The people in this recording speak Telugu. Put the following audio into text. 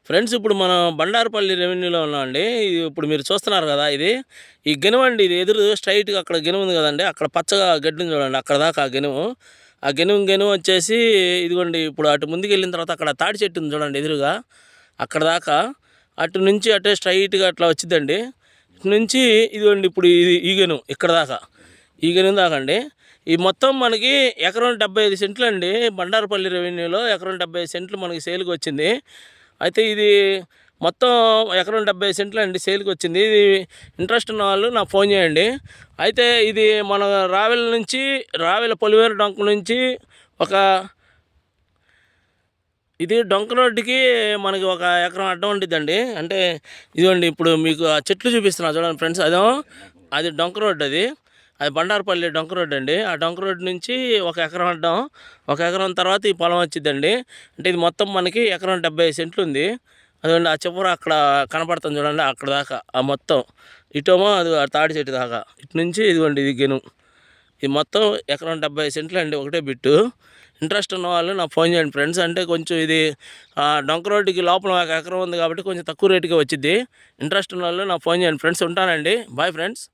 ఫ్రెండ్స్ ఇప్పుడు మనం బండారుపల్లి రెవెన్యూలో ఉన్నామండి. ఇప్పుడు మీరు చూస్తున్నారు కదా ఇది. ఈ గెనుమండి ఇది ఎదురు స్ట్రైట్‌గా అక్కడ గెనుము ఉంది కదండీ! అక్కడ పచ్చగా గడ్డి ఉంది చూడండి. అక్కడ దాకా ఆ గెనుము. ఆ గెనుము వచ్చేసి ఇదిగోండి ఇప్పుడు అటు ముందుకెళ్ళిన తర్వాత అక్కడ తాటి చెట్టు ఉంది చూడండి ఎదురుగా. అక్కడ దాకా అటు నుంచి అటే స్ట్రైట్‌గా అట్లా వచ్చిద్దండి. ఇటు నుంచి ఇదిగోండి ఇప్పుడు ఇది ఈ గెనుము ఇక్కడ దాకా. ఈ గెనుము దాకా అండి. ఈ మొత్తం మనకి ఎకరం 75 సెంట్లండి. బండారుపల్లి రెవెన్యూలో ఎకరం 75 సెంట్లు మనకి సేల్‌కొచ్చింది. అయితే ఇది మొత్తం ఎకరం 70 సెంట్లండి సేల్‌కొచ్చింది. ఇది ఇంట్రెస్ట్ ఉన్న వాళ్ళు నాకు ఫోన్ చేయండి. అయితే ఇది మన రావెల పొలిమేరు డొంక నుంచి ఒక ఇది డొంక రోడ్డుకి మనకి ఒక ఎకరం అడ్డం ఉండిద్దండి. అంటే ఇదిగోండి ఇప్పుడు మీకు ఆ చెట్లు చూపిస్తున్నా చూడండి ఫ్రెండ్స్. అది డొంక రోడ్డు అది. అది బండారుపల్లి డొంక రోడ్డు అండి. ఆ డొంక రోడ్డు నుంచి ఒక ఎకరం అడ్డం. ఒక ఎకరం తర్వాత ఈ పొలం వచ్చిద్దండి. అంటే ఇది మొత్తం మనకి ఎకరం 75 సెంట్లు ఉంది. అదిగోండి ఆ చివర అక్కడ కనపడుతుంది చూడండి అక్కడ దాకా ఆ మొత్తం. ఇటేమో అది ఆ తాడి చెట్టు దాకా. ఇటు నుంచి ఇదిగోండి ఇది గెనుము. ఇది మొత్తం ఎకరం 70 సెంట్లు అండి ఒకటే బిట్టు. ఇంట్రెస్ట్ ఉన్న వాళ్ళు నాకు ఫోన్ చేయండి ఫ్రెండ్స్. అంటే కొంచెం ఇది డొంక రోడ్డుకి లోపల ఒక ఎకరం ఉంది కాబట్టి కొంచెం తక్కువ రేటుకే వచ్చిద్ది. ఇంట్రెస్ట్ ఉన్న వాళ్ళు నాకు ఫోన్ చేయండి ఫ్రెండ్స్. ఉంటానండి. Bye friends.